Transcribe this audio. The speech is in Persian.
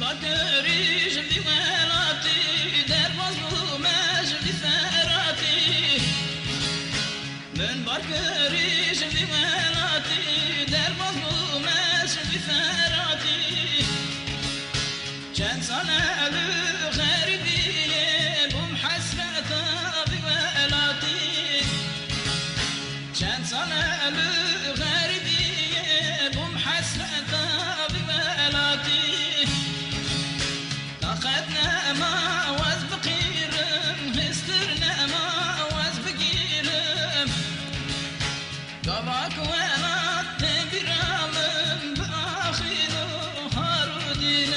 باكري جندي ولاتي دار مظلومة جندي ثاراتي من باكري جندي ولاتي دار مظلومة جندي ثاراتي كان سنة الغريبين ومحسرة بولاتي كان سنة الغريبين ومحسرة بولاتي أخذنا ما واز بقير هسترنا ما واز بقير قباك ولا تبرام بآخر هارودين